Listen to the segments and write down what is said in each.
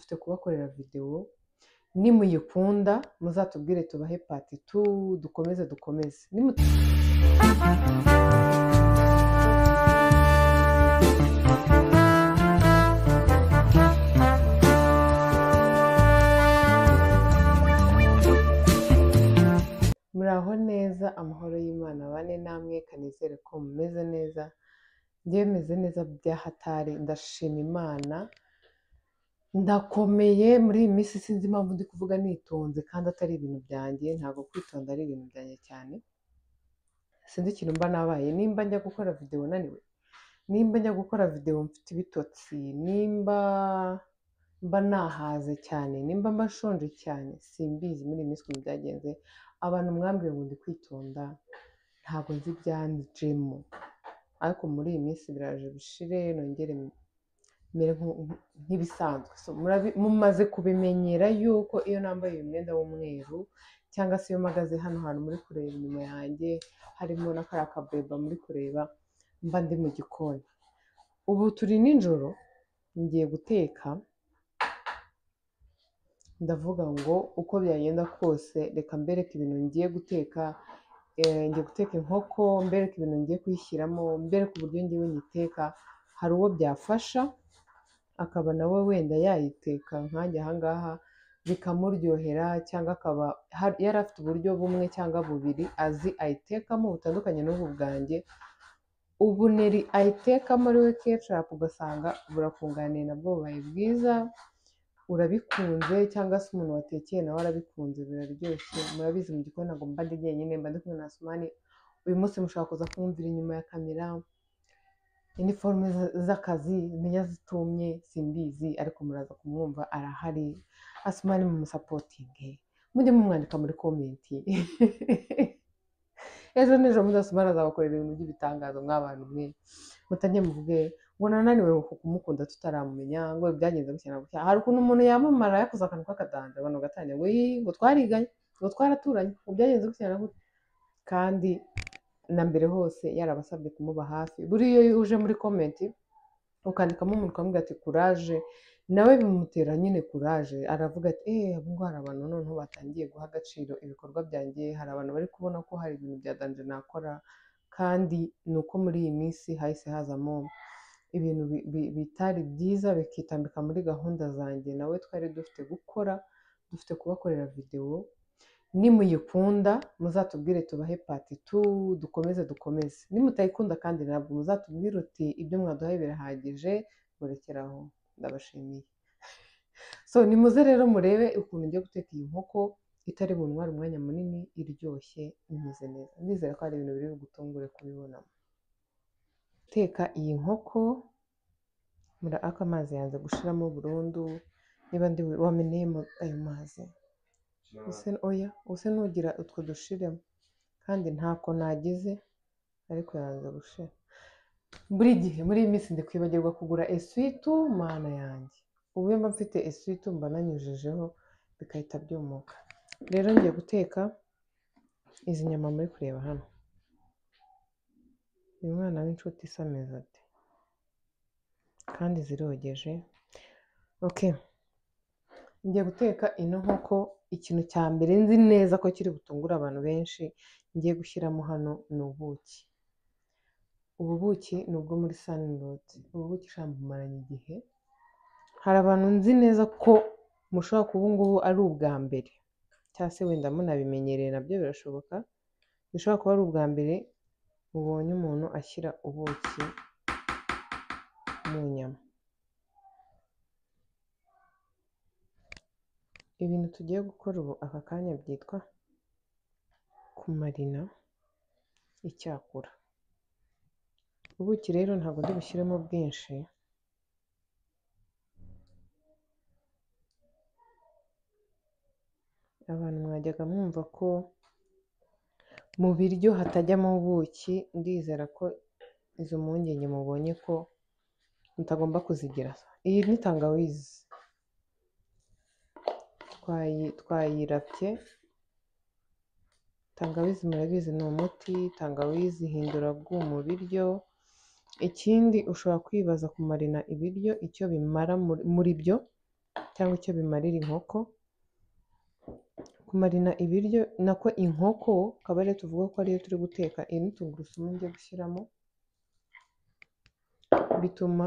dufite kubakorera video, nimuyikunda muzatubwire tubahe part 2 dukomeze muraho neza, amahoro y'Imana bane namwe, kanizere ko mumeze neza. Njye meze neza byahatari, ndashima Imana, ndakomeye muri iyi minsi. Sinzi impamvu ndi kuvuga nitonze kandi atari ibintu byanjye, ntabwo kwitonda ari ibintu byanjye cyane. Sinzi ikintu mba nabaye, nimba njya gukora video naniwe, nimba njya gukora video mfite ibitotsi, nimba nahaze cyane, nimba mbashonje cyane, simbizi muri iyi minsi ukuntu byagenze. Abantu mwambwiye ngo ndi kwitonda, ntabwo nzi ibyanjemo, ariko muri iyi minsi biraje bishire nongere mere nk'ibisanzwe. Mumaze kubimenyera yuko iyo nambaye uyu mwenda w'umweru cyangwa se iyo mpagaze hano hantu muri kureba inyuma yanjye harimo n'akariya kabeba muri kureba, mba ndi mu gikoni. Ubu turi nijoro ngiye guteka, ndavuga ngo uko byagenda kose reka mbereke ibintu ngiye guteka. Ngiye guteka inkoko, mbereke ibintu ngiye kuyishyiramo, mbereke uburyo ngiye nyiteka. Hari uwo byafasha akaba nawe wenda yayiteka nkanjye ahangaha bikamuryohera, cyangwa akaba yari afite uburyo bumwe cyangwa bubiri azi ayitekamo butandukanye n'ubu bwanjye. Ubu neri ayitekamo ari we ketchup, ugasanga burakunganiye nabwo bubaye bwiza, urabikunze, cyangwa se umuntu watekeye nawe arabikunze, biraryoshye. Murabizi mu gikoni ntabwo mba ndi jyenyine, mba ndi kumwe na Asumani. Uyu munsi mushobora kuza kumvira inyuma ya kamera iniforume z'akazi menya zitumye, simbizi, ariko muraza kumwumva arahari. Asumani mumusapotinge, mujye mumwandika muri komenti. Ejo n'ejo bundi Asumani azabakorera ibintu by'ibitangazo mw'abantu mwe, mutajye muvuge ngo nananiwe kumukunda tutaramumenya, ngo byagenze gutya na gutya. Hari ukuntu umuntu yamamara yakoze akantu k'akadanja, abantu bagatangira ngo twariganye, ngo twaraturanye, ngo byagenze gutya na gutya, kandi na mbere hose yarabasabye kumuba hafi. Buriya iyo uje muri komenti ukandikamo umuntu ukamubwira ati courage, nawe bimutera nyine courage, aravuga ati ubwo hari abantu noneho batangiye guha agaciro ibikorwa byanjye, hari abantu bari kubona ko hari ibintu bya danje nakora. Kandi ni uko muri iyi minsi hahise hazamo ibintu bitari byiza bikitambika muri gahunda zanjye nawe twari dufite gukora, dufite kubakorera video. Nimuyikunda muzatubwire tubahe part 2 dukomeze. Nimutayikunda kandi ntabwo muzatubwire uti ibyo mwaduhaye birahagije, murekeraho. Ndabashimiye. So nimuze rero murebe ukuntu ngiye guteka iyi nkoko itari buntware umwanya munini, iryoshye, imeze neza. Ndizera ko hari ibintu biri bugutungure kubibonamo. Guteka iyi nkoko, aka amazi yanze gushiramo burundu. Niba ndi wameneyemo ayo mazi, use nugira utwo dushiremo, kandi ntako nagize, ariko yanze gushira. Buri gihe muri iyi minsi ndi kwibagirwa kugura eswitu, mana yanjye. Ubu mba mfite eswitu mba nanyujijeho bikahita byumuka. Rero ngiye guteka izi nyama muri kureba hano. Uyu mwana w'inshuti isa ameze ate, kandi zirogeje. Okay, ngiye guteka ino nkoko. Ikintu cya mbere nzi neza ko kiri butungura abantu benshi ngiye gushyiramo hano ni ubuki. Ubu buki ni ubwo muri Sunroad. Ubu buki bumaranye igihe. Hari abantu nzi neza ko mushobora kuba ngubu ari ubwa mbere, cyangwa se wenda munabimenyereye, nabyo birashoboka. Bishobora kuba ari ubwa mbere mubonye umuntu ashyira ubuki mu nyama. Ibintu tugiye gukora ubu aka kanya byitwa kumarina icyakura. Ubuki rero ntabwo ndi bushyiremo bwinshi, abantu mwajyaga mwumva ko mu biryo hatajyamo ubuki. Ndizera ko izo mpungenge mubonye ko mutagomba kuzigira. Iyi ni tangawizi twayirapye. Tangawizi murabizi ni umuti, tangawizi ihindura mu biryo. Ikindi ushobora kwibaza kumarina ibiryo icyo bimara muri byo, cyangwa icyo bimarira inkoko. Kumarina ibiryo nako inkoko akaba ariyo tuvuga ko ariyo turi guteka, iyi ni tungurusumu ngiye gushyiramo, bituma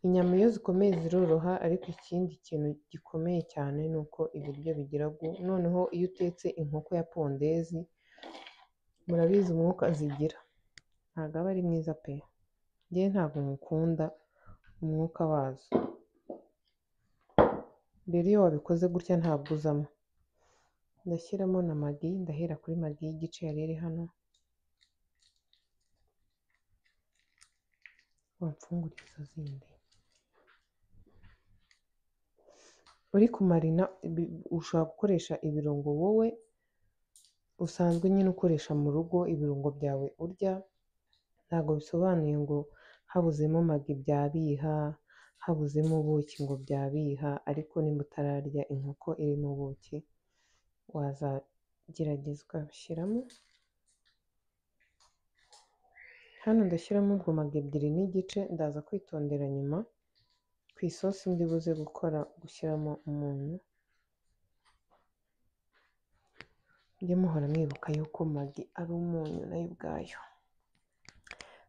inyama iyo zikomeye ziroroha, ariko ikindi kintu gikomeye cyane ni uko ibiryo bigira gu. Noneho iyo utetse inkoko ya pondezi, murabizi umwuka zigira ntabwo aba ari mwiza pe, njyewe ntabwo nkukunda umwuka wazo. Rero iyo wabikoze gutya ntabwo uzamo. Ndashyiramo na magi, ndahera kuri magi y'igice yari iri hano. Wamfungurira izo zindi. Uri kumarina ushobora gukoresha ibirungo wowe usanzwe nyine ukoresha mu rugo, ibirungo byawe urya. Ntabwo bisobanuye ngo habuzemo magi byabiha, habuzemo ubuki ngo byabiha, ariko nimba utararya inkoko irimo ubuki wazagerageza ukabishyiramo. Hano ndashyiramo ubwo magi ebyiri n'igice, ndaza kwitondera nyuma ku isosi ndi buze gushyiramo umunyu. Mujye muhora mwibuka yuko magi ari umunyu nayo ubwayo.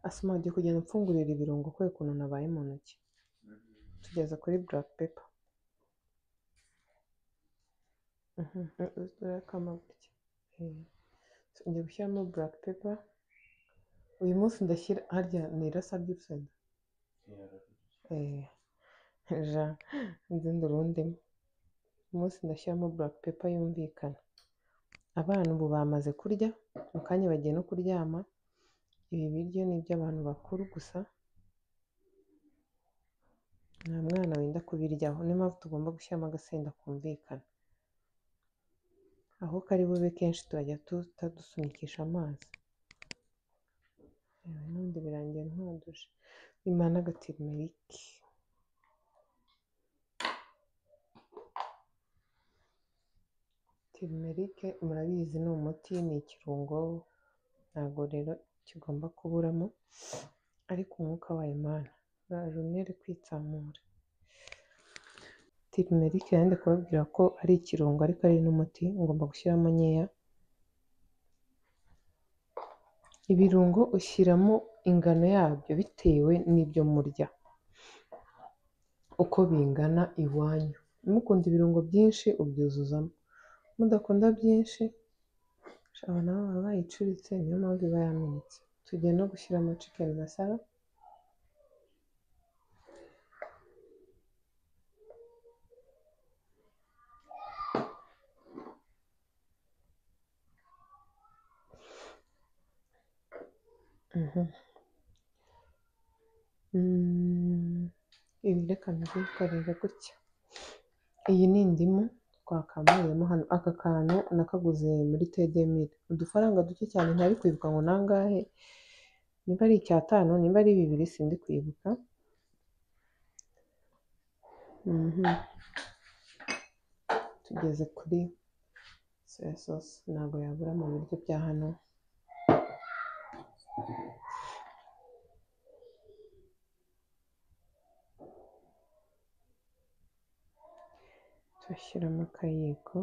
Asoma ugiye kugenda mfungurira ibirungo kubera ukuntu nabaye mu ntoki. Tugeza kuri black pepper. Ngiye gushyiramo black pepper. Uyu munsi ndashyira harya ni irasa ry'urusenda. Nzi ndurundimo. Uyu munsi ndashyiramo black pepper yumvikana. Abana ubu bamaze kurya, mu kanya bagiye no kuryama. Ibi biryo ni iby'abantu bakuru gusa, nta mwana wenda kubiryaho. Niyo mpamvu tugomba gushyiramo agasenda kumvikana. Aho kari bube kenshi turajya dusunikisha amazi. N'ubundi birangiye ntwaduje. Imana n'agatirimerike. Tirimerike murabizi ni umuti, ni ikirungo, ntabwo rero kigomba kuburamo, ariko umwuka wayo Mana urunere kwitsamura. Tirimerike yandi kubabwira ko ari ikirungo ariko ari n'umuti, ngomba gushyiramo nkeya. Ibirungo ushyiramo ingano yabyo bitewe n'ibyo murya, uko bingana iwanyu. Mukunda ibirungo byinshi ubyuzuzamo, mudakunda byinshi aba nabo baba bayicuritse, niyo mpamvu iba yamenetse. Tugiye no gushyiramo chicken masala. Ibi reka mbikorere gutya. Iyi ni indimu twakamuriyemo hano. Aka kantu nakaguze muri Tedemire, udufaranga duke cyane, ntari kwibuka ngo nangahe, niba ari icyatanu, niba ari bibiri sindi kwibuka. Tugeze kuri soya sauce, ntabwo yabura mu biryo bya hano. Turashyiramo akayiko.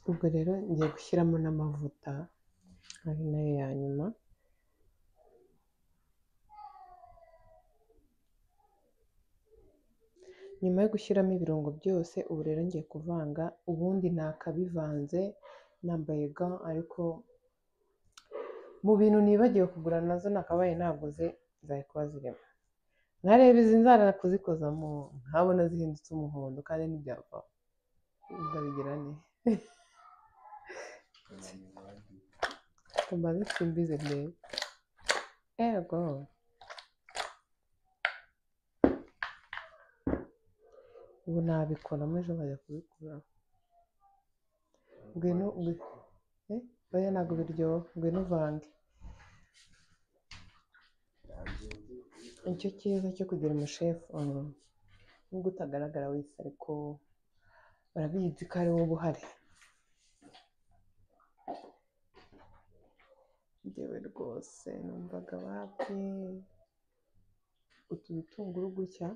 Ubwo rero ngiye gushyiramo n'amavuta, ari nayo ya nyuma. Nyuma yo gushyiramo ibirungo byose, ubu rero ngiye kuvanga. Ubundi nakabivanze nambaye ga, ariko mu bintu nibagiwe kugura nazo nakabaye naguze zari kuba zirimo. Nkareba izi nzara kuzikozamo nkabona zihindutse umuhondo kandi ntibyavaho. Ndabigira ne mbaze simbize neza. Ego ubu nabikoramo ejo nkajya kubikuraho. Ngwino oya ntabwo biryoha, ngwino uvange. Nicyo cyiza cyo kugira umushefu, nubwo utagaragara wese ariko barabizi ko ari wowe uba uhari. njyewe rwose numvaga wapi utu bitunguru gutya,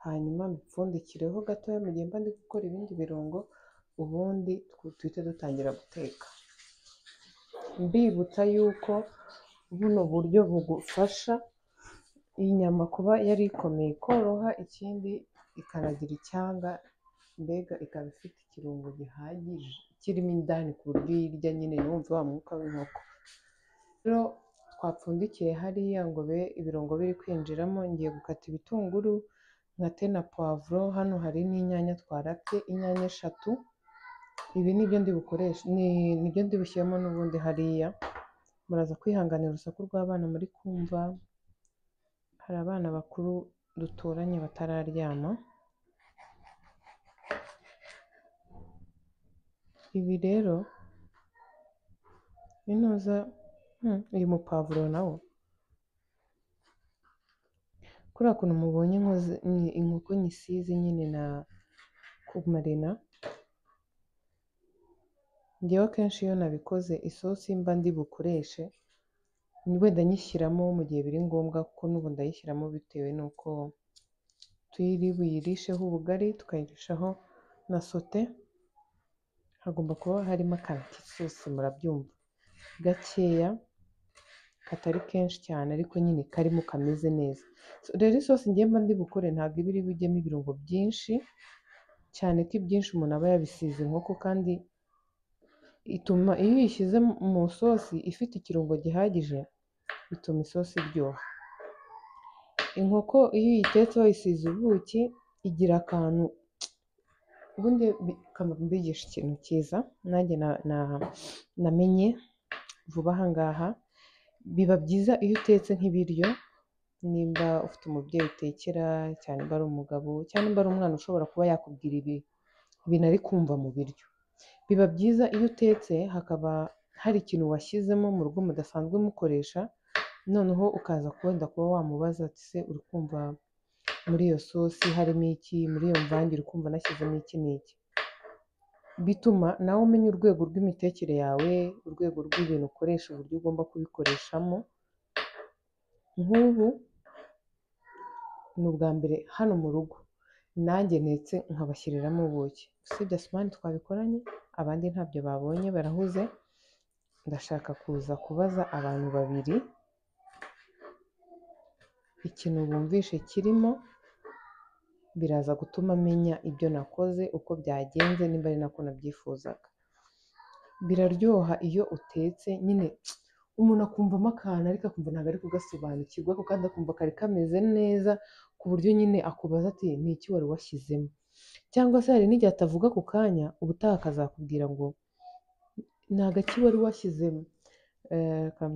hanyuma mbipfundikireho gatoya mu gihe mba ndi gukora ibindi birungo, ubundi duhite dutangira guteka. Mbibutsa yuko buno buryo bugufasha inyama kuba yari ikomeye koroha, ikindi ikanagira icyanga, mbega ikaba ifite ikirungo gihagije kirimo indani ku buryo uyirya nyine wumva wa mwuka w'inkoko. Rero twapfundikiye hariya ngo be ibirungo biri kwinjiramo, ngiye gukata ibitunguru nkate na poivro, hano hari n'inyanya twarabye, inyanya 3. Ibi nibyo ndi bukoresha, nibyo ndi bushyiremo n'ubundi hariya. Muraza kwihanganira urusaku rw'abana muri kumva, hari abana bakuru duturanye batararyama. Ibi rero intuza uyu mupavuro nawo kuriya kuntu mubonye inkoko nyisize nyine na kumarina, njyewe akenshi iyo nabikoze isosi mba ndi bukoreshe wenda nyishyiramo mu gihe biri ngombwa, kuko n'ubu ndayishyiramo bitewe n'uko turi buyirisheho ubugari tukayirishaho na sote. Hagomba kuba harimo akantu k'isosi, murabyumva, gakeya katari kenshi cyane ariko nyine karimo kameze neza. Rero isosi ngiye mba ndi bukore ntabwo iba iri bujyemo ibirungo byinshi cyane, ko ibyinshi umuntu aba yabisize inkoko, kandi ituma iyo uyishyize mu sosi ifite ikirungo gihagije bituma isosi iryoha. Inkoko iyo uyitetse wayisize ubuki igira akantu, ubundi mbigisha ikintu cyiza nanjye namenye vuba aha ngaha. Biba byiza iyo utetse nk'ibiryo, nimba ufite umubyeyi utekera, cyane nimba ari umugabo cyangwa nimba ari umwana ushobora kuba yakubwira ibintu ari kumva mu biryo. Biba byiza iyo utetse hakaba hari ikintu washyizemo mu rugo mudasanzwe mukoresha, noneho ukaza wenda kuba wamubaza ati se uri kumva muri iyo sosi harimo iki, muri iyo mvange uri kumva nashyizemo iki n'iki. Bituma nawe umenya urwego rw'imitekere yawe, urwego rw'ibintu ukoresha, uburyo ugomba kubikoreshamo. Nk'ubu ni ubwa mbere hano mu rugo nanjye ntetse nkabashyiriramo ubuki, usibye Asumani twabikoranye, abandi ntabyo babonye barahuze. Ndashaka kuza kubaza abantu 2 ikintu bumvishe kirimo, biraza gutuma menya ibyo nakoze uko byagenze, nimba ari nako nabyifuzaga. Biraryoha iyo utetse nyine umuntu akumvamo akantu ariko akumva ntabwo ari kugasobanukirwa, kandi akumva kari kameze neza ku buryo nyine akubaza ati ni iki wari washyizemo, cyangwa se hari n'igihe atavuga ku kanya, ubutaha akazakubwira ngo ni agaki wari washyizemo.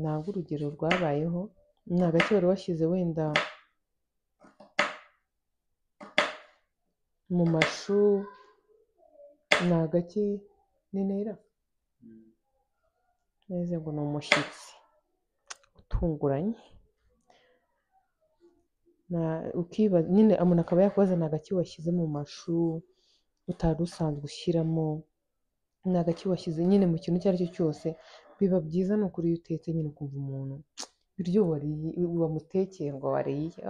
Ntabwo urugero rwabayeho, ni agaki wari washyize wenda mu mashu, ni agaki ninera neza ngo ni umushyitsi utunguranye. Ukibaza nyine umuntu akaba yakubaza ni agaki washyize mu mashu utari usanzwe ushyiramo, ni agaki washyize nyine mu kintu icyo ari cyo cyose. Biba byiza ni ukuri iyo utetse nyine ukumva umuntu ibiryo wamutekeye ngo wariye,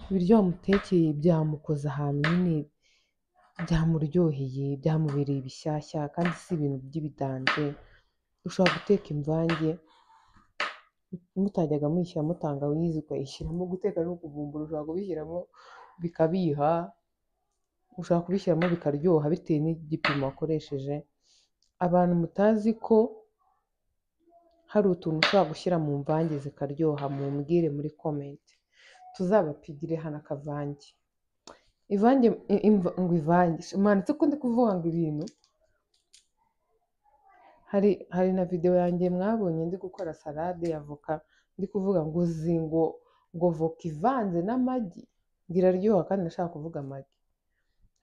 ibiryo wamutekeye byamukoze ahantu nyine byamuryoheye, byamubereye bishyashya, kandi si ibintu by'ibidanje. Ushobora guteka imvange mutajyaga muyishyiramo tangawizi ukayishyiramo, guteka no kuvumbura ushobora kubishyiramo bikabiha, ushobora kubishyiramo bikaryoha bitewe n'igipimo wakoresheje. Abantu mutazi ko hari utuntu ushobora gushyira mu mvange zikaryoha, mumbwire muri comment tuzabapigire hano akavange. Ivange ngo ivange umanitse ko ndi kuvuga ngo ibintu. Hari na video yanjye mwabonye ndi gukora salade ya voka, ndi kuvuga ngo uzi ngo voka ivanze n'amagi biraryoha, kandi ndashaka kuvuga amagi,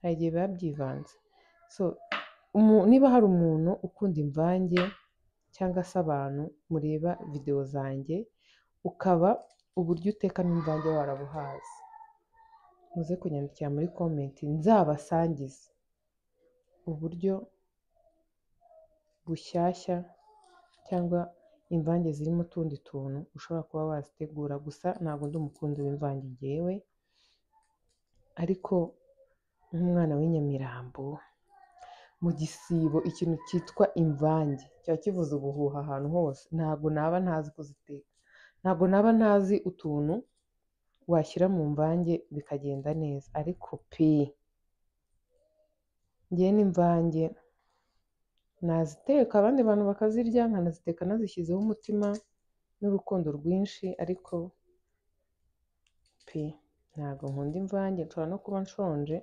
hari igihe biba byivanze. So niba hari umuntu ukunda imvange cyangwa se abantu mureba video zanjye ukaba uburyo utekamo imvange warabuhazi, muze kunyandikira muri comment nzabasangize uburyo bushyashya cyangwa imvange zirimo utundi tuntu ushobora kuba wazitegura, gusa ntabwo ndi umukunzi w'imvange njyewe, ariko nk'umwana w'inyamirambo mu gisibo ikintu cyitwa imvange kiba kivuze ubuhuha ahantu hose, ntabwo naba ntazi kuziteka, ntabwo naba ntazi utuntu washyira mu mvange bikagenda neza, ariko pe njyewe n'imvange naziteka abandi bantu bakazirya, nkanaziteka nazishyizeho umutima n'urukundo rwinshi, ariko pe ntabwo nkunda imvange. Nshobora no kuba nshonje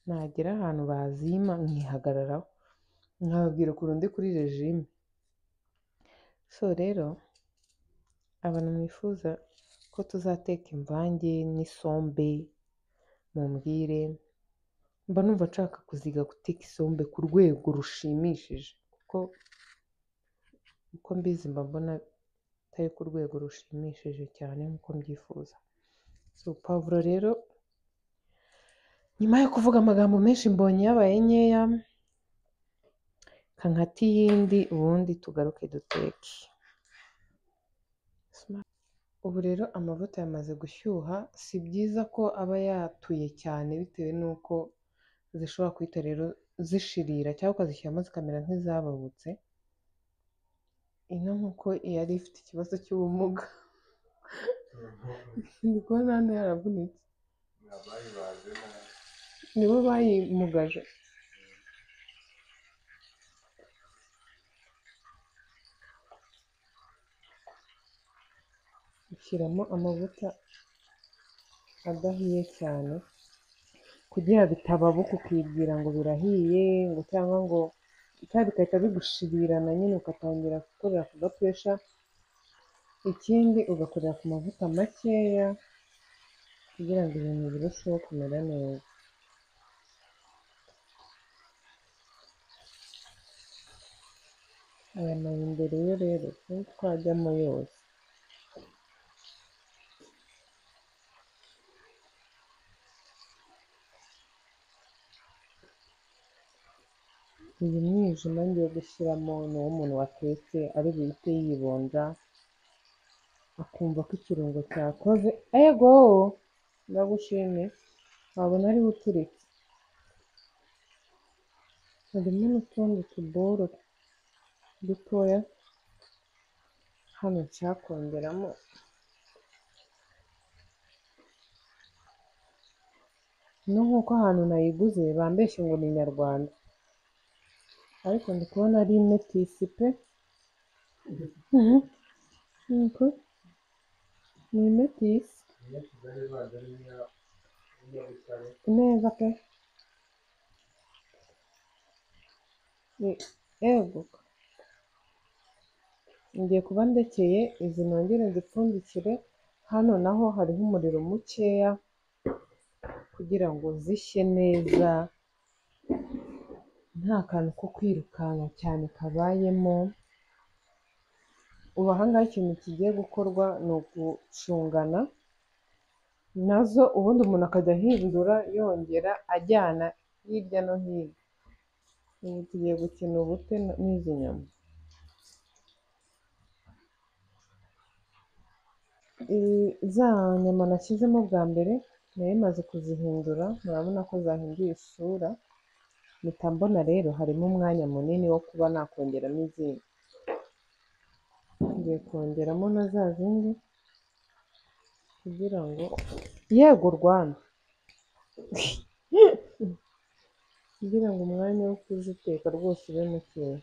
nagera ahantu bazimpa nkihagararaho nkababwira ukuntu ndi kuri regime. So rero abantu mwifuza ko tuzateka imvange n'isombe mumbwire, mba numva nshaka kuziga guteka isombe ku rwego rushimishije, kuko uko mbizi mba mbona atari ku rwego rushimishije cyane nk'uko mbyifuza. So pavuro rero nyuma yo kuvuga amagambo menshi mbonye yabaye nkeya, kankata iyindi ubundi tugaruke duteke. Ubu rero amavuta yamaze gushyuha, si byiza ko aba yatuye cyane bitewe n'uko zishobora guhita rero zishirira cyangwa ukazishyiramo zikamera nk'izababutse. Ino nk'uko yari ifite ikibazo cy'ubumuga ndi kubona hano yaravunitse, nibo bayimugaje. Ushyiramo amavuta adahiye cyane kugira bitababuka ukibwira ngo birahiye, ngo cyangwa ngo cyangwa bigahita bigushirirana nyine ugatangira gukorera ku gapuresha. Ikindi ugakorera ku mavuta makeya kugira ngo ibintu birusheho kumera neza. Aya mayi imbere yo rero sinzi twajyamo yose. Iyi mwijima ngiye gushyiramo ni uw'umuntu watetse ari buhite yibonja akumva ko ikirungo cyakoze. Ego ndagushimye, wabona ariho uturetse. Harimo n'utundi tuboro dutoya hano nshaka kongeramo. No nk'uko ahantu nayiguze bambeshye ngo ni Inyarwanda, ariko ndi kubona ari imetisi pe. Nuko ni imetisi neza pe. Ego ngiye kuba ndekeye izi nongere nzipfundikire. Hano naho hariho umuriro mukeya kugira ngo zishye neza nta kantu ko kwirukanka cyane kabayemo. Ubu aha ngaha ikintu kigiye gukorwa ni ugucungana nazo, ubundi umuntu akajya ahindura yongera ajyana hirya no hino. Ubu tugiye gukina ubute n'izi nyama. Za nyama nashyizemo bwa mbere nari maze kuzihindura, murabona ko zahinduye isura. Mpita mbona rero harimo umwanya munini wo kuba nakongeramo izindi. Ngiye kongeramo na za zindi kugira ngo yego Rwanda kugira ngo umwanya wo kuziteka rwose ube mukeya.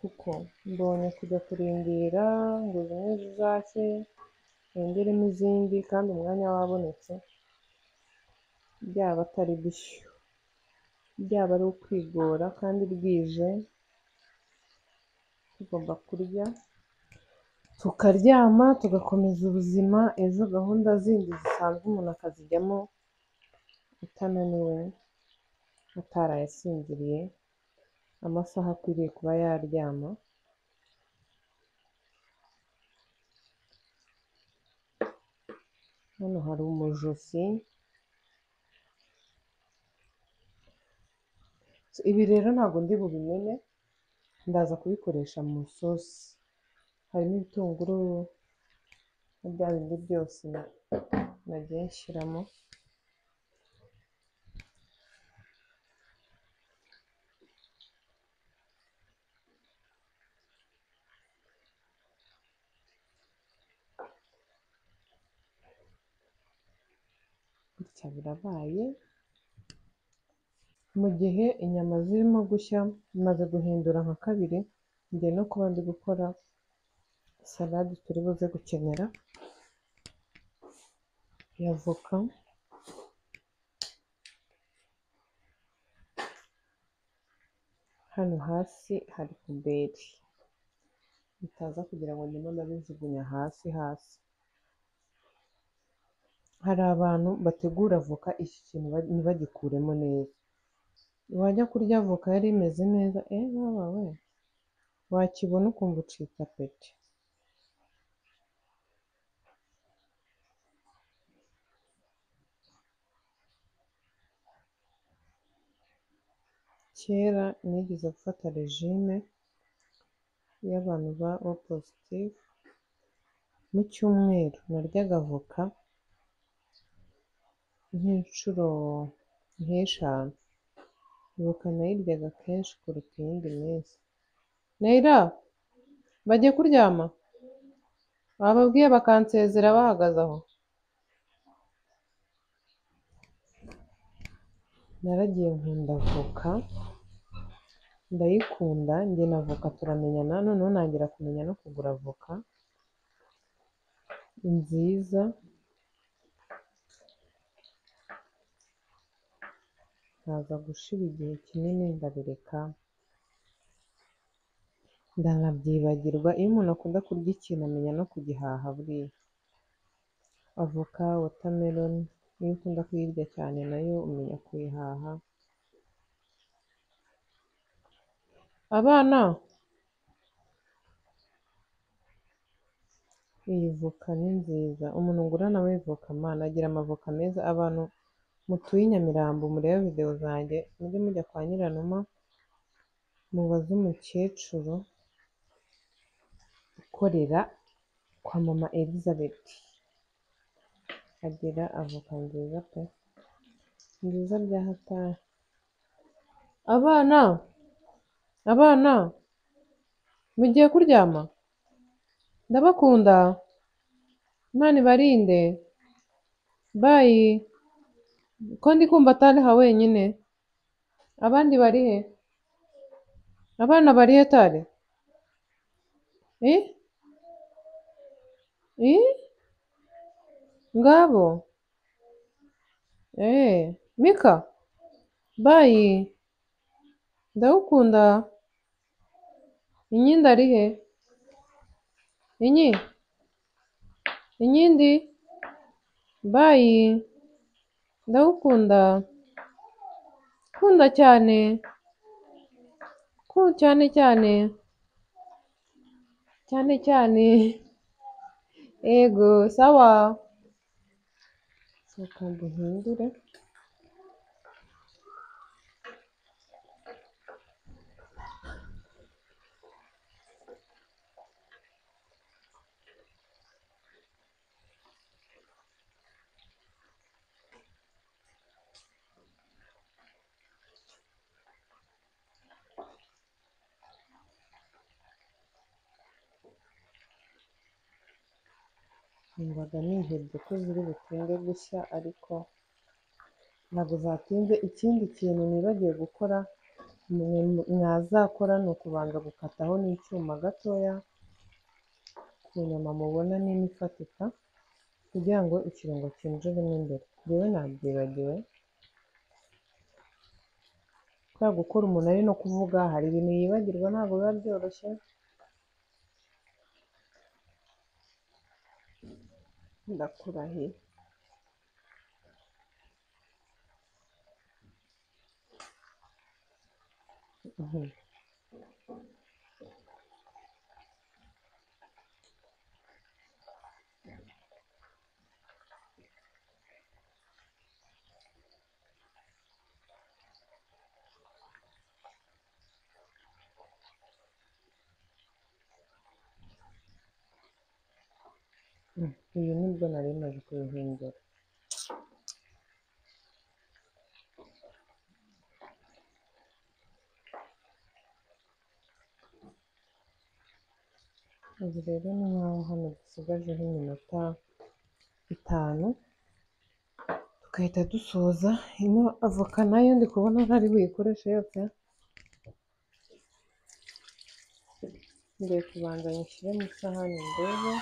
Kuko mbonye kujya kurindira ngo zimwe zizashye yongeremo izindi kandi umwanya wabonetse, byaba atari bishyu, byaba ari ukwigora kandi bwije. Tugomba kurya tukaryama tugakomeza ubuzima, ejo gahunda zindi zisanzwe umuntu akazijyamo utananiwe, ataraye asinziriye amasaha akwiriye kuba yaryama. Hano hari umujosi Ibi rero ntabwo ndi bubimene, ndaza kubikoresha mu isosi. Harimo ibitunguru na bya bindi byose nagiye nshyiramo. Gutya birabaye. Mu gihe inyama zirimo gushya, bimaze guhindura nka kabiri, ngiye no kuba ndi gukora salade turi buze gukenera ya voka. Hano hasi hari puberi, bitaza kugira ngo ndimo ndabijugunya hasi. Hari abantu bategura voka iki kintu ntibagikuremo neza. Wajya kurya voka yari imeze neza, baba we, wakibona ukumva ucitse apeti. Kera nigeze gufata regime y'abantu ba O positive, mu cyumweru naryaga voka nk'inshuro nk'eshanu. Voka nayiryaga kenshi kuruta iyindi minsi. Neira, bagiye kuryama? Bababwiye bakansezera bahagaze aho. Naragiye nkunda voka, ndayikunda, njye na voka turamenyana, noneho ntangira kumenya no kugura voka nziza. Nkaza gushira igihe kinini ndabireka, ndanabyibagirwa. Iyo umuntu akunda kurya ikintu amenya no kugihaha buriya. Avoka, watermelon, iyo ukunda kuyirya cyane nayo umenya kuyihaha. Abana, iyi voka ni nziza. Umuntu ngura nawe voka mana, agira amavoka meza. Abantu mutuye i Nyamirambo mureba videwo zanjye, mujye mujya kwa Nyiranuma mubaze umukecuru ukorera kwa mama Elizabeth. Agira avoka nziza pe, nziza bya hatari. Abana mugiye kuryama? Ndabakunda, Imana ibarinde, bayi. Ko ndi kumva atariha wenyine, abandi bari he? Abana bari he tare? Ngabo? Mika, bayi, ndagukunda. Inyindi ari he? Inyindi, bayi, ndagukunda. Kunda cyane, cyane cyane. Ego, sawa. Reka duhindure. Numvaga nihebye ko ziri butinde gushya, ariko ntabwo zatinze. Ikindi kintu nibagiwe gukora mwazakora ni ukubanza gukataho n'icyuma gatoya ku nyama mubona nini ifatika, kugira ngo ikirungo cyinjiremo imbere. Rero nabyibagiwe. Kubera gukora umuntu ari no kuvuga, hari ibintu yibagirwa, ntabwo biba byoroshye. Ndakurahiye. uyu nibwo nari maze kubihindura. Ubu rero ni nkaho hano dusigajeho iminota 5 tugahita dusoza. Ino avoka nayo ndi kubona ntari buyikoreshe yose, ngiye kubanza nyishyire mu isahani ndebe.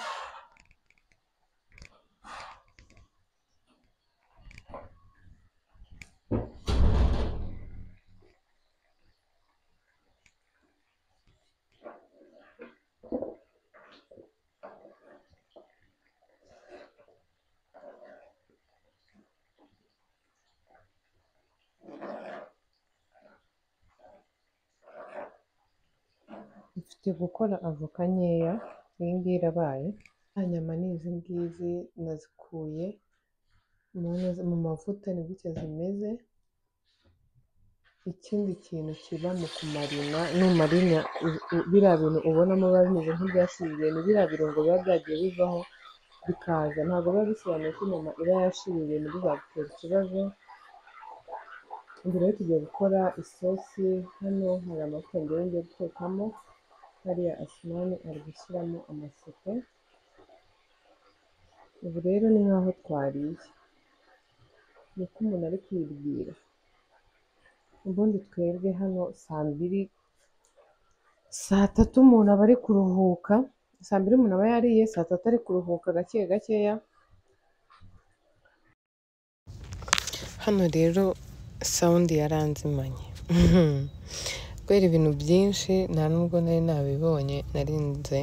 Mfite gukora avoka nkeya, iyi ngiyi irabaye. Nyama ni izi ngizi nazikuye mu mavuta, ni gutya zimeze. Ikindi kintu kiba mu kumarina, numarina biriya bintu ubonamo biba bimeze nk'ibyashiririye, ni biriya birungo biba byagiye bivaho bikaza, ntabwo biba bisobanuye ko inyama iba yashiririye ntibizagutera ikibazo. Ubu rero tugiye gukora isosi. Hano hari amavuta ngiye gutekamo, hariya Asumani ari gushyiramo amasete. Ubu rero ni nkaho twariye, niko umuntu ari kwibwira. Ubundi twebwe hano saa 2 saa 3 umuntu aba ari kuruhuka, saa 2 umuntu aba yariye, saa 3 ari kuruhuka gake gakeya. Hano rero sound yaranzimanye kubera ibintu byinshi nta nubwo nari nabibonye, narinze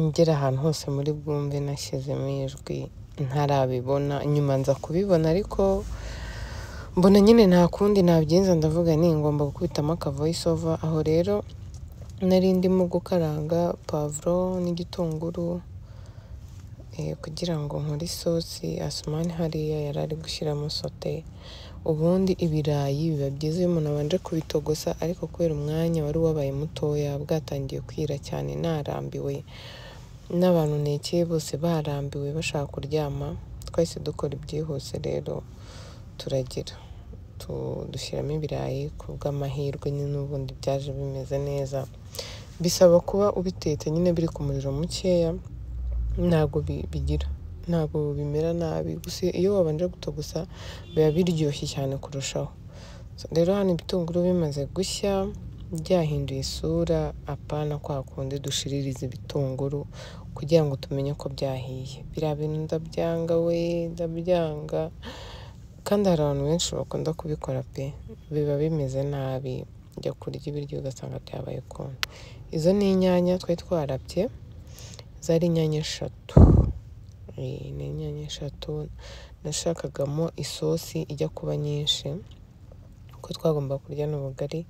ngera ahantu hose muri bwumve nashyizemo ijwi ntarabibona, nyuma nza kubibona ariko mbona nyine nta kundi nabyinza, ndavuga ni ngomba gukubitamo aka voice over. Aho rero nari ndimo gukaranga pavuro n'igitunguru kugira ngo nkore isosi. Asumani hariya yari ari gushyiramo sote. Ubundi ibirayi biba byiza iyo umuntu abanje kubitogosa, ariko kubera umwanya wari wabaye mutoya, bwatangiye kwira cyane, narambiwe, n'abantu nekeye bose barambiwe bashaka kuryama, twahise dukora ibyihuse. Rero turagira dushyiramo ibirayi ku bw'amahirwe, n'ubundi byaje bimeze neza. Bisaba kuba ubitetse nyine biri ku muriro mukeya, ntabwo bimera nabi, gusa iyo wabanje gutogusa biba biryoshye cyane kurushaho. Rero hano ibitunguru bimaze gushya, byahinduye isura, apana kwa kundi dushiririza ibitunguru kugira ngo tumenye ko byahiye. Biriya bintu ndabyanga, kandi hari abantu benshi bakunda kubikora pe, biba bimeze nabi, njya kurya ibiryo ugasanga byabaye ukuntu. Izo ni inyanya twari twarabye, zari inyanya 3. Ni inyanya 3 nashakagamo isosi ijya kuba nyinshi, ko twagomba kurya n'ubugari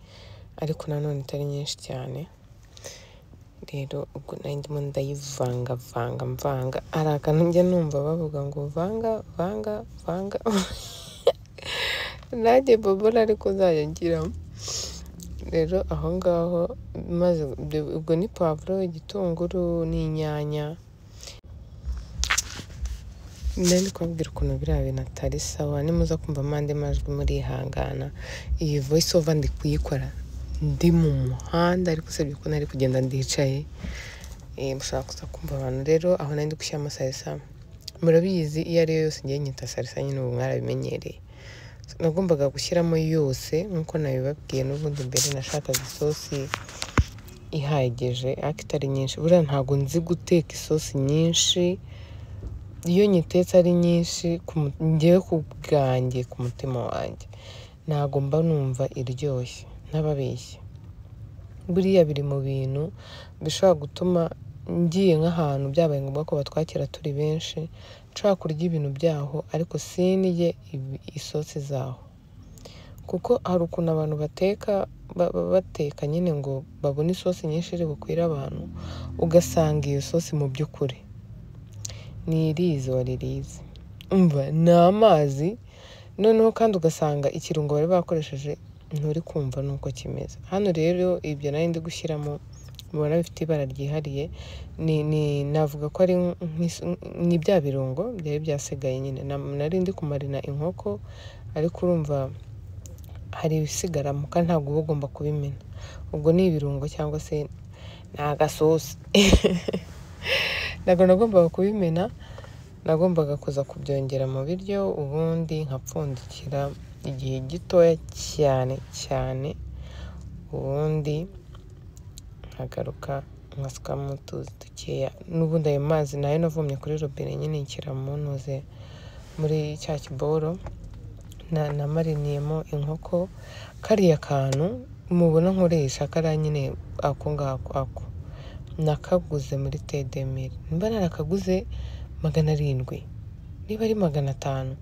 ariko nanone itari nyinshi cyane. Rero ubwo nari ndimo ndayivanga hari akantu njya numva bavuga ngo vanga nanjye bobola ariko uzajya ngiramo. Rero aho ngaho maze ubwo ni pavuro, igitunguru n'inyanya. Nari kubabwira ukuntu biriya bintu atari sawa, nimuza kumva amande majwi murihangana. Iyi voice over ndi kuyikora ndi mu muhanda, ariko usibye ko nari kugenda ndicaye, mushaka kuza kumva abantu. Rero aho nari ndi gushyiramo salisa, murabizi iyo ariyo yose ngiye nyita salisa nyine, ubu mwarabimenyereye. Nagombaga gushyiramo yose nk'uko nabibabwiye, n'ubundi mbere nashakaga isosi ihagije ariko itari nyinshi. Buriya ntabwo nzi guteka isosi nyinshi, iyo nyitetse ari nyinshi ngewe ku bwanjye, ku mutima wanjye ntabwo mba numva iryoshye, ntababeshye. Buriya biri mu bintu bishobora gutuma ngiye nk'ahantu byabaye ngombwa ko batwakira turi benshi, nshobora kurya ibintu byaho ariko sinige isosi zaho. Kuko hari ukuntu abantu bateka nyine ngo babone isosi nyinshi iri bukwire abantu, ugasanga iyo sosi mu by'ukuri ni irizi waririzi, umva ni amazi, noneho kandi ugasanga ikirungo bari bakoresheje nturi kumva nuko kimeze. Hano rero ibyo nari ndi gushyiramo ubona bifite ibara ryihariye, navuga ko ari ni bya birungo byari byasigaye nyine. Nari ndi kumarina inkoko ariko urumva hari ibisigaramo kandi ntabwo uba ugomba kubimena. Ubwo ni ibirungo cyangwa se ni agasosi. Ntabwo nagombaga kubimena, nagombaga kuza kubyongera mu biryo ubundi nkapfundikira igihe gitoya cyane, ubundi nkagaruka nkasukamo utuzi dukeya. N'ubundi ayo mazi nayo navomye kuri robine nyine nshyira mu ntuze muri cya kiboro namariniyemo inkoko. Kariya kantu mubona nkoresha kariya nyine ako ngako nakaguze muri Tedemire, nimba narakaguze 700, niba ari 500.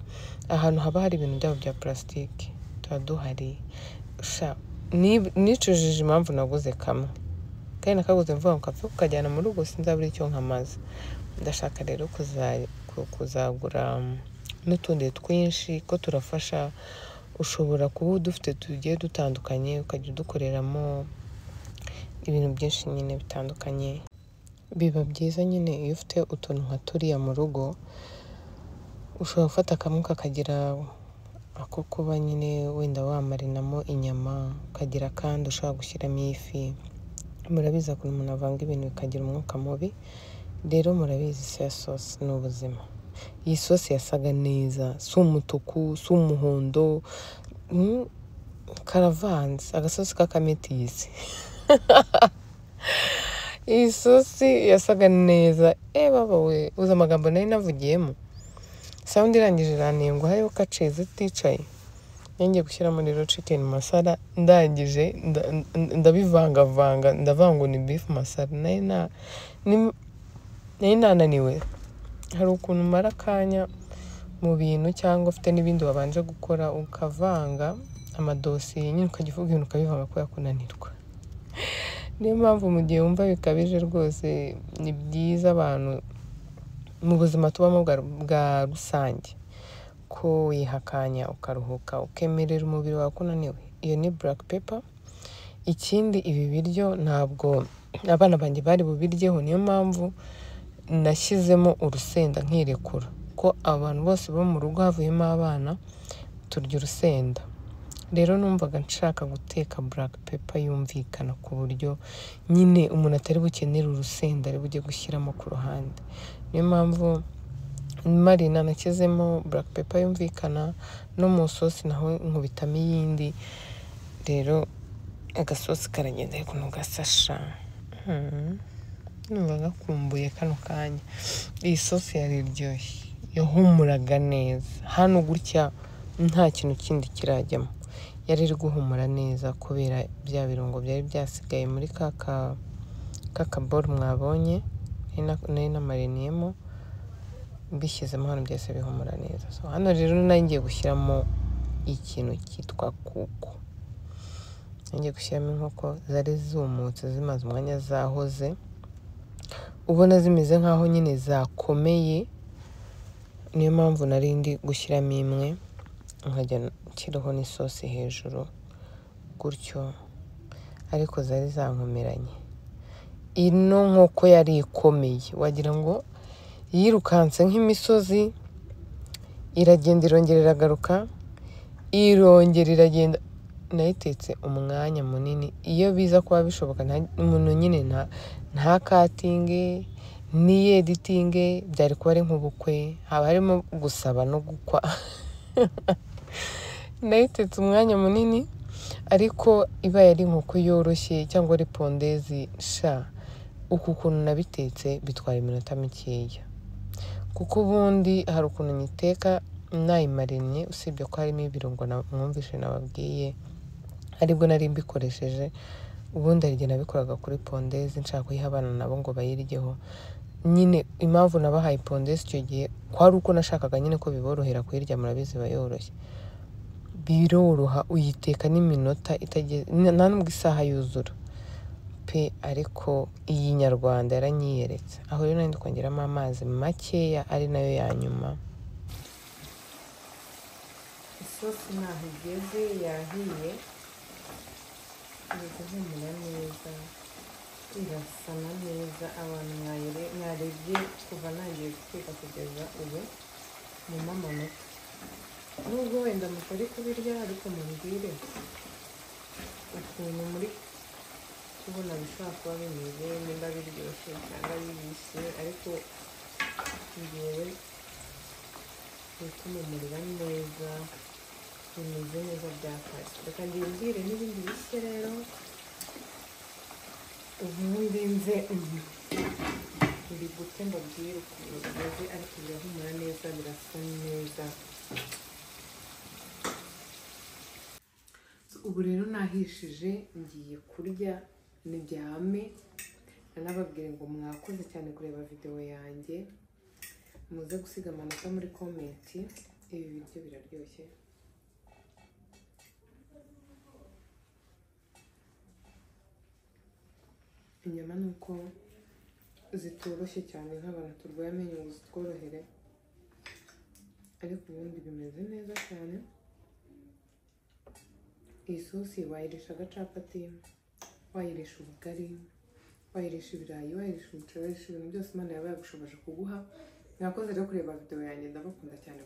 Ahantu haba hari ibintu byabo bya plastique tuba duhari. Nicujije impamvu naguze kamwe kandi nakaguze mvuga ngo kapfe kukajyana mu rugo sinzabura icyo nkamaze. Ndashaka rero kuzagura n'utundi twinshi ko turafasha. Ushobora kuba udufite tugiye dutandukanye ukajya udukoreramo ibintu byinshi nyine bitandukanye. Biba byiza nyine iyo ufite utuntu nka turiya mu rugo, ushobora gufata kamwe kakagira ako kuba nyine wenda wamarinamo inyama, ukagira kandi ushobora gushyiramo ifi. Murabizi ko umuntu avanga ibintu bikagira umwuka mubi, rero murabizi soya sauce ni ubuzima. Iyi sosi yasaga neza, si umutuku, si umuhondo, karavanze, agasosi k'akametisi. Iyi sosi yasaga neza. Baba we, uzi amagambo nari navugiyemo. Sound irangije iranengwa hayo kaceze ticaye. Ngiye gushyiramo rero chicken masala, ndangije ndabivanga ndavanga ni beef masala. Nari nananiwe. Hari ukuntu mara kanya mu bintu cyangwa ufite n'ibindi wabanje gukora ukavanga amadosiye nyine ukajya uvuga ibintu ukabivanga ko yakunanirwa. Niyo mpamvu mu gihe wumva bikabije rwose ni byiza abantu mu buzima tubamo bwa rusange ko wihakanya ukaruhuka ukemerera umubiri wawe kunaniwe. Iyo ni black pepper. Ikindi ibi biryo ntabwo abana banjye bari bubiryeho, niyo mpamvu nashyizemo urusenda nkirekura ko abantu bose bo mu rugo havuyemo abana turya urusenda. Rero numvaga nshaka guteka black pepper yumvikana ku buryo nyine umuntu atari bukenera urusenda ari bujye gushyiramo ku ruhande. Niyo mpamvu marina nashyizemo black pepper yumvikana, no mu sosi naho nkubitamo iyindi. Rero agasosi karagenda ariko ntugasasha. Numva gakumbuye kano kanya. Iyi sosi yari iryoshye, yahumuraga neza. Hano gutya nta kintu kindi kirajyamo, yari iri guhumura neza kubera bya birungo byari byasigaye muri kakaboro mwabonye nari namariniyemo. Mbishyizemo hano byose bihumura neza. So hano rero nangiye gushyiramo ikintu cyitwa kuko. Nangiye gushyiramo inkoko zari zumutse zimaze umwanya zahoze, ubona zimeze nkaho nyine zakomeye. Niyo mpamvu nari ndi gushyiramo imwe nkajya nshyiraho n'isosi hejuru gutyo, ariko zari zankomeranye. Ino nkoko yari ikomeye wagira ngo yirukanse nk'imisozi, iragenda irongera iragaruka, irongera iragenda. Nayitetse umwanya munini. Iyo biza kuba bishoboka umuntu nyine nta katinge ni editinge byari kuba ari nk'ubukwe, haba harimo gusaba no gukwa. Nayitetse umwanya munini ariko iba yari inkoko yoroshye cyangwa ari pondezi. Uku kuntu nabitetse bitwara iminota mikeya, kuko ubundi hari ukuntu nyiteka nayimarinye, usibye ko harimo ibirungo mwumvishe nababwiye aribwo nari mbikoresheje. Ubundi ari nabikoraga kuri pondezi nshaka kuyiha abana nabo ngo bayiryeho. Nyine impamvu nabahaye pondezi icyo gihe kwari uko nashakaga nyine ko biborohera kuyirya. Murabizi bayoroshye, biroroha, uyiteka n'iminota nta nubwo isaha yuzura pe. Ariko iyi nyarwanda yaranyiyeretse. Aho rero nari kongeramo amazi makeya ari nayo ya nyuma. Isosi naho igeze yahiye, iri guhumura neza. irasana neza abantu mwarebye kuva nagiye guteka kugeza ubu nyuma amanota nubwo wenda mutari kubirya ariko mumbwire ukuntu muri kubona bishobora kuba bimeze nimba biryoshye cyangwa bibishye ariko njyewe bikumumurira neza bimeze neza byakaje reka mbibwire n'ibindi bishya rero ubundi nze ndi gute mbabwire ukuntu bimeze ariko birahumura neza birasa neza ubu rero nahishije ngiye kurya niryame nanababwire ngo mwakoze cyane kureba video yanjye muze gusiga amanota muri komenti ibi biryo biraryoshye inyama nuko zitoroshye cyane nk'abantu turwaye amenyo ngo zitworohere ariko ubundi bimeze neza cyane iyi sosi wayirisha agacapati wayirisha ubugari wayirisha ibirayi wayirisha umuceri wayirisha ibintu byose Imana yaba yagushoboje kuguha mwakoze rero kureba video yanjye ndabakunda cyane.